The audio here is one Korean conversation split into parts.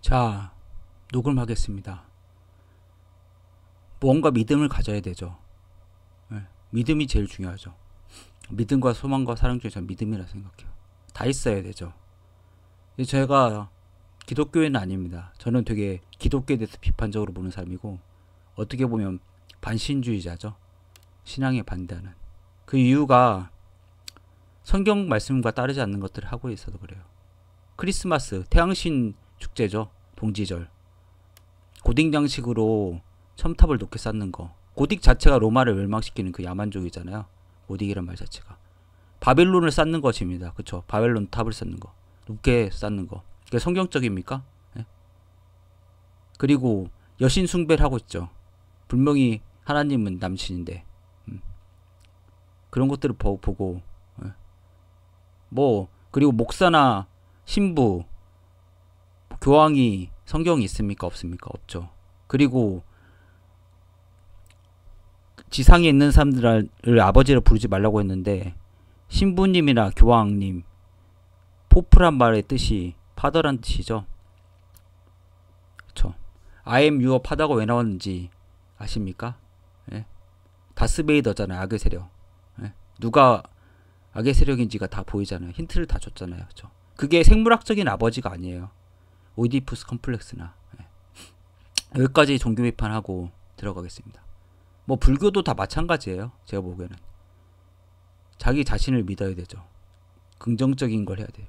자, 녹음하겠습니다. 뭔가 믿음을 가져야 되죠. 믿음이 제일 중요하죠. 믿음과 소망과 사랑 중에 전 믿음이라 생각해요. 다 있어야 되죠. 제가 기독교인은 아닙니다. 저는 되게 기독교에 대해서 비판적으로 보는 사람이고, 어떻게 보면 반신주의자죠. 신앙에 반대하는. 그 이유가 성경 말씀과 따르지 않는 것들을 하고 있어서 그래요. 크리스마스, 태양신 축제죠. 동지절. 고딕 양식으로 첨탑을 높게 쌓는 거. 고딕 자체가 로마를 멸망시키는 그 야만족이잖아요. 고딕이란 말 자체가. 바벨론을 쌓는 것입니다. 그쵸? 바벨론 탑을 쌓는 거. 높게 쌓는 거. 그게 성경적입니까? 네? 그리고 여신 숭배를 하고 있죠. 분명히 하나님은 남신인데. 그런 것들을 보고 그리고 목사나 신부, 교황이 성경이 있습니까? 없습니까? 없죠. 그리고 지상에 있는 사람들을 아버지를 부르지 말라고 했는데, 신부님이나 교황님, 포프란 말의 뜻이 파더란 뜻이죠. 그쵸. I am your father가 왜 나왔는지 아십니까? 예? 다스베이더잖아요. 악의 세력. 예? 누가 악의 세력인지가 다 보이잖아요. 힌트를 다 줬잖아요. 그쵸. 그게 생물학적인 아버지가 아니에요. 오이디푸스 컴플렉스나. 예. 여기까지 종교 비판하고 들어가겠습니다. 뭐 불교도 다 마찬가지예요. 제가 보기에는. 자기 자신을 믿어야 되죠. 긍정적인 걸 해야 돼요.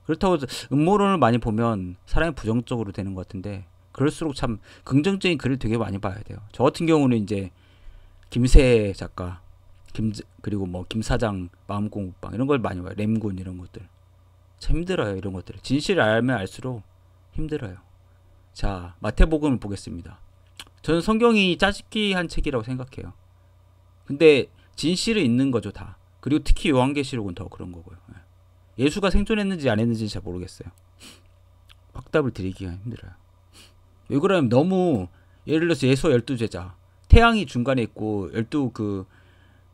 그렇다고 음모론을 많이 보면 사람이 부정적으로 되는 것 같은데, 그럴수록 참 긍정적인 글을 되게 많이 봐야 돼요. 저 같은 경우는 이제 김세 작가, 그리고 뭐 김사장 마음공부방 이런 걸 많이 봐요. 램군 이런 것들. 참 힘들어요. 이런 것들. 진실을 알면 알수록 힘들어요. 자, 마태복음을 보겠습니다. 저는 성경이 짜집기한 책이라고 생각해요. 근데 진실은 있는 거죠, 다. 그리고 특히 요한계시록은 더 그런 거고요. 예수가 생존했는지 안 했는지 잘 모르겠어요. 확답을 드리기가 힘들어요. 왜 그러냐면 너무, 예를 들어서 예수 12제자, 태양이 중간에 있고 12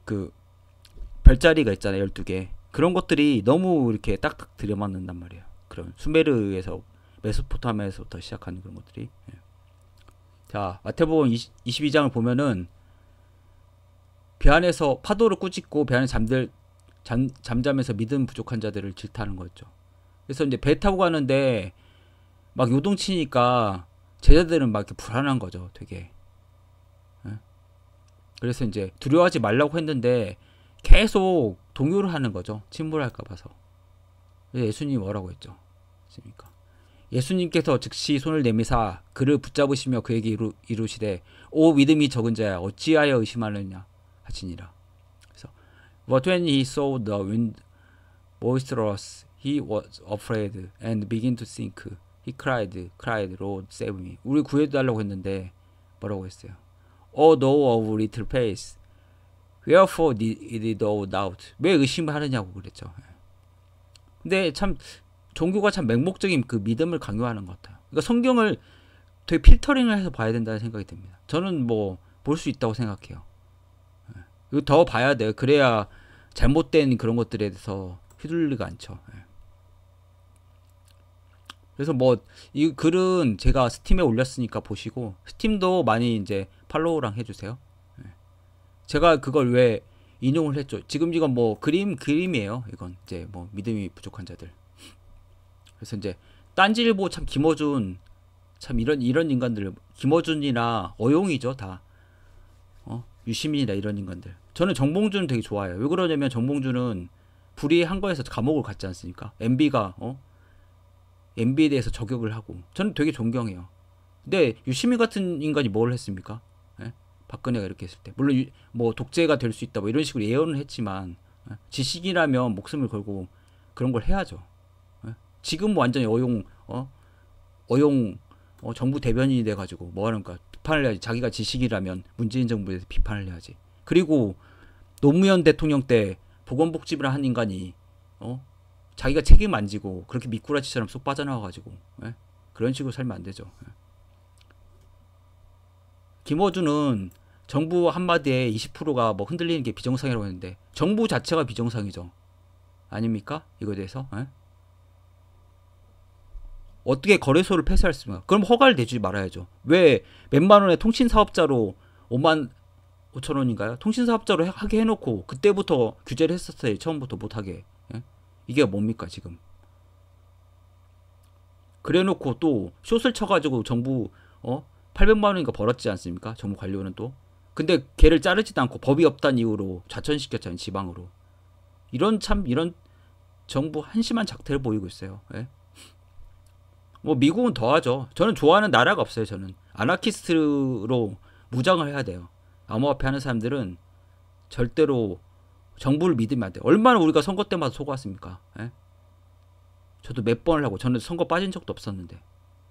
그 별자리가 있잖아요. 12개. 그런 것들이 너무 이렇게 딱딱 들여맞는단 말이에요. 그런 수메르에서 메소포타미아에서부터 시작하는 그런 것들이. 자, 마태복음 22장을 보면은 배 안에서 파도를 꾸짖고 배 안에 잠자면서 믿음 부족한 자들을 질타하는 거죠. 그래서 이제 배 타고 가는데 막 요동치니까 제자들은 막 이렇게 불안한 거죠. 되게. 그래서 이제 두려워하지 말라고 했는데 계속 동요를 하는 거죠. 침몰할까 봐서. 예수님이 뭐라고 했죠? 있습니까? 예수님께서 즉시 손을 내미사 그를 붙잡으시며 그에게 이루시되, 오 믿음이 적은 자야, 어찌하여 의심하느냐 하시니라. 그래서 But when he saw the wind boisterous, he was afraid and began to sink. He cried, Lord, save me. 우리 구해달라고 했는데 뭐라고 했어요? O thou of little faith, wherefore did thou doubt? 왜 의심을 하느냐고 그랬죠. 근데 참 종교가 참 맹목적인 그 믿음을 강요하는 것 같아요. 그러니까 성경을 되게 필터링을 해서 봐야 된다는 생각이 듭니다. 저는 뭐 볼 수 있다고 생각해요. 이거 더 봐야 돼요. 그래야 잘못된 그런 것들에 대해서 휘둘리가 않죠. 그래서 뭐 이 글은 제가 스팀에 올렸으니까 보시고, 스팀도 많이 이제 팔로우랑 해주세요. 제가 그걸 왜 인용을 했죠? 지금 이건 뭐 그림이에요. 이건 이제 뭐 믿음이 부족한 자들. 그래서 이제 딴지일보 참 김어준, 참 이런 인간들, 김어준이나 어용이죠, 다. 유시민이나 이런 인간들. 저는 정봉준은 되게 좋아해요. 왜 그러냐면 정봉준은 불의한 거에서 감옥을 갔지 않습니까? MB가 MB에 대해서 저격을 하고, 저는 되게 존경해요. 근데 유시민 같은 인간이 뭘 했습니까? 예? 박근혜가 이렇게 했을 때, 물론 뭐 독재가 될 수 있다 뭐 이런 식으로 예언을 했지만, 지식이라면 목숨을 걸고 그런 걸 해야죠. 지금 완전히 정부 대변인이 돼가지고 뭐 하는가 비판을 해야지. 자기가 지식이라면 문재인 정부에 대해서 비판을 해야지. 그리고 노무현 대통령 때 보건복지부를 한 인간이 자기가 책임 안 지고 그렇게 미꾸라지처럼 쏙 빠져나와가지고 그런 식으로 살면 안 되죠. 김어준은 정부 한마디에 20%가 뭐 흔들리는 게 비정상이라고 했는데, 정부 자체가 비정상이죠. 아닙니까? 이거에 대해서. 어떻게 거래소를 폐쇄했습니까? 그럼 허가를 내주지 말아야죠. 왜 몇만 원의 통신 사업자로 5만 5천 원인가요? 통신 사업자로 하게 해놓고 그때부터 규제를 했었어요. 처음부터 못하게. 예? 이게 뭡니까 지금? 그래놓고 또 숏을 쳐가지고 정부 800만 원인가 벌었지 않습니까? 정부 관료는 또. 근데 걔를 자르지도 않고 법이 없다는 이유로 좌천시켰잖아요. 지방으로. 이런 정부 한심한 작태를 보이고 있어요. 예? 뭐 미국은 더하죠. 저는 좋아하는 나라가 없어요. 저는 아나키스트로 무장을 해야 돼요. 암호화폐 하는 사람들은 절대로 정부를 믿으면 안 돼요. 얼마나 우리가 선거 때마다 속았습니까? 예? 저도 몇 번을 하고 저는 선거 빠진 적도 없었는데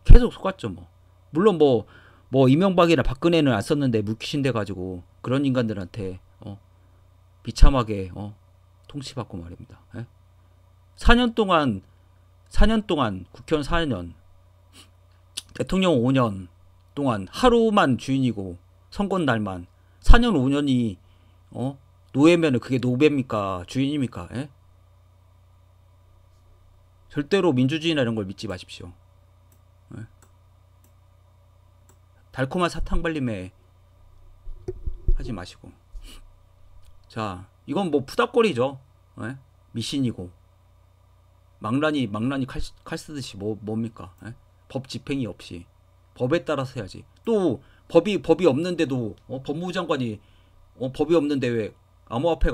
계속 속았죠. 뭐 물론 뭐 이명박이나 박근혜는 안 썼는데 물귀신돼 가지고 그런 인간들한테 비참하게 통치받고 말입니다. 예? 4년 동안 국회의원 4년 대통령 5년 동안 하루만 주인이고 선거 날만 4년 5년이 노예면은 그게 노배입니까? 주인입니까? 예? 절대로 민주주의나 이런 걸 믿지 마십시오. 예? 달콤한 사탕 발림에 하지 마시고. 자, 이건 뭐 푸닥거리죠. 예? 미신이고 망나니 칼 쓰듯이 뭡니까? 예? 법 집행이 없이 법에 따라서 해야지. 또 법이 없는데도 법무부 장관이 법이 없는데 왜 암호화폐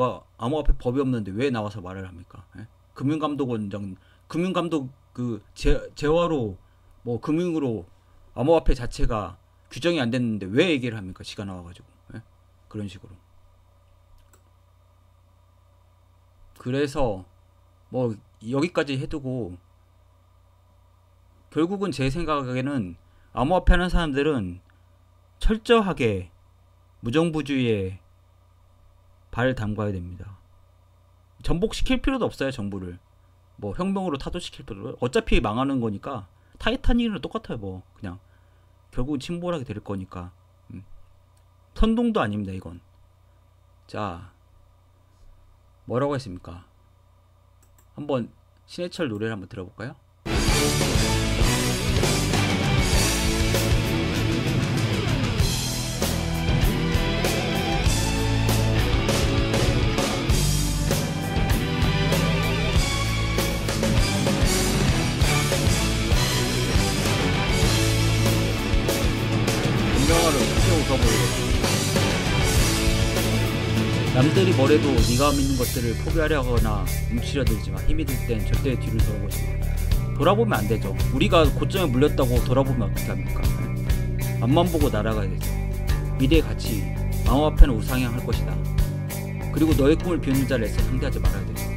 법이 없는데 왜 나와서 말을 합니까? 예? 금융감독 그 재화로 뭐 금융으로 암호화폐 자체가 규정이 안 됐는데 왜 얘기를 합니까? 지가 나와가지고. 예? 그런 식으로. 그래서 뭐 여기까지 해두고 결국은 제 생각에는 암호화폐 하는 사람들은 철저하게 무정부주의에 발을 담가야 됩니다. 전복시킬 필요도 없어요. 정부를 뭐 혁명으로 타도시킬 필요도. 어차피 망하는 거니까 타이타닉이랑 똑같아요. 뭐 그냥 결국은 침몰하게 될 거니까. 선동도 아닙니다. 이건. 자, 뭐라고 했습니까? 한번 신해철 노래를 한번 들어볼까요? 운명하러 크게 웃어보이고 남들이 뭐래도 네가 믿는 것들을 포기하려거나 움츠려들지만 힘이 들 땐 절대 뒤를 돌아보지 마. 돌아보면 안 되죠. 우리가 고점에 물렸다고 돌아보면 어떻게 합니까? 앞만 보고 날아가야 되죠. 미래의 가치, 암호화폐는 우상향할 것이다. 그리고 너의 꿈을 비우는 자를 애써 상대하지 말아야 되죠.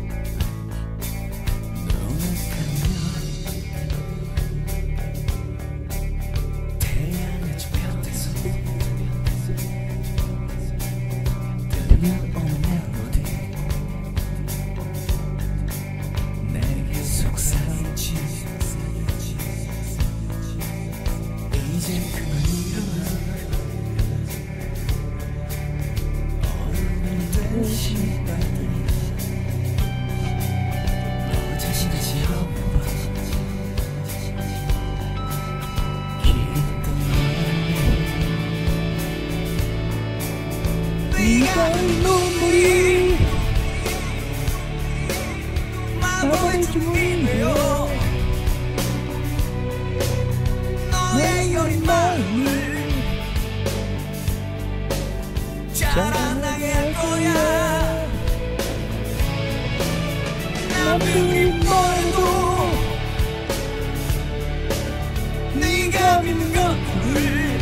눈물이 마법의 주문이여 너의 여린 마음을 자라나게 할 거야. 남들이 뭐래도 네가 믿는 것들을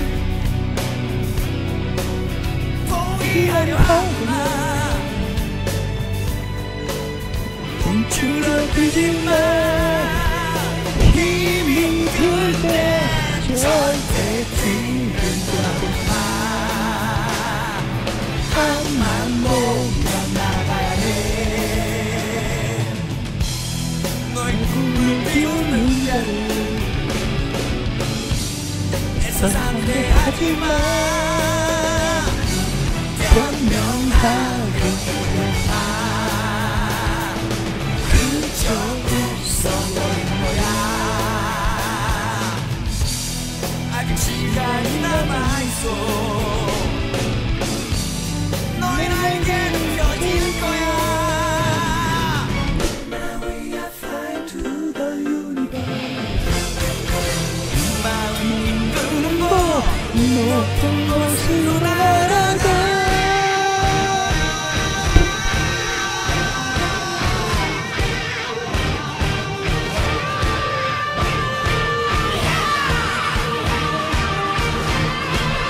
포기하려 하구나. 멈추어들지 마. 힘이 들 때 절대 뒤를 돌아보지 마. 앞만 보며 나가야 해. 너의 꿈을 키우는 자를 애써 상대하지 마. 변명하고 싶어. 그저 웃어버린 거야. 끝으로 날아가.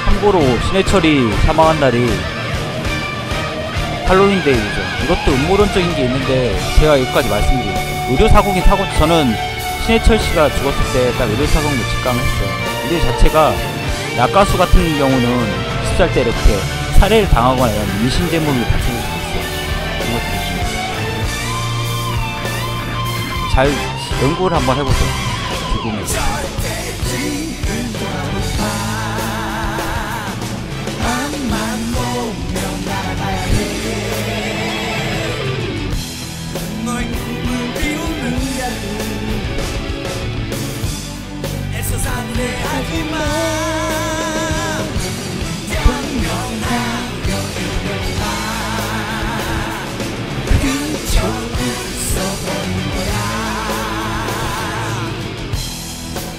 참고로 신해철이 사망한 날이 할로윈데이죠. 이것도 음모론적인 게 있는데 제가 여기까지 말씀드릴게요. 의료사고긴 사고, 저는 신해철 씨가 죽었을 때 딱 의료사고로 직감을 했어요. 일 자체가 약가수 같은 경우는 수살 때 이렇게 살해를 당하거나 이런 인신제물을 다칠 수 있어요. 그런 것들이 잘 연구를 한번 해보세요. 죽음에.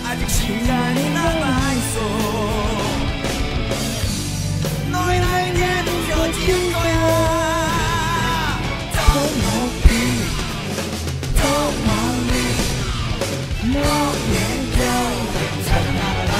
아직 시간이 남아있어. 너의 날개 펴질 거야. 더 높이 더 멀리 너의 별을 찾아라.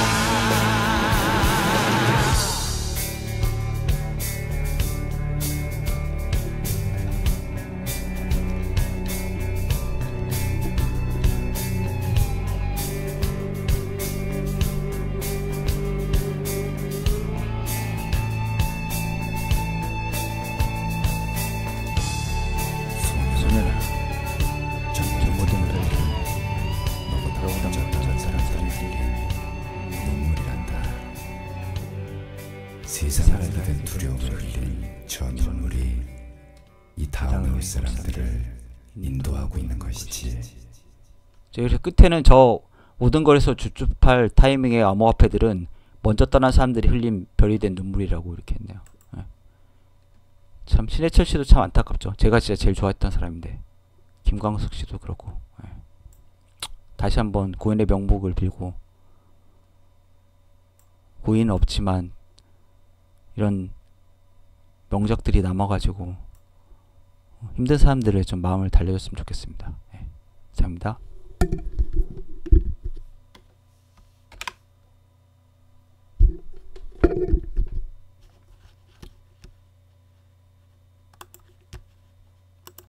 세상을 든 두려움을 흘린 저 눈물이 이 다음에 올 사람들을 인도하고 있는 것이지. 그래서 끝에는 저 모든 것에서 줍줍할 타이밍의 암호화폐들은 먼저 떠난 사람들이 흘린 별이 된 눈물이라고 이렇게 했네요. 네. 참 신해철 씨도 참 안타깝죠. 제가 진짜 제일 좋아했던 사람인데, 김광석 씨도 그렇고. 네. 다시 한번 고인의 명복을 빌고, 고인은 없지만 이런 명작들이 남아가지고 힘든 사람들의 좀 마음을 달래줬으면 좋겠습니다. 네. 감사합니다.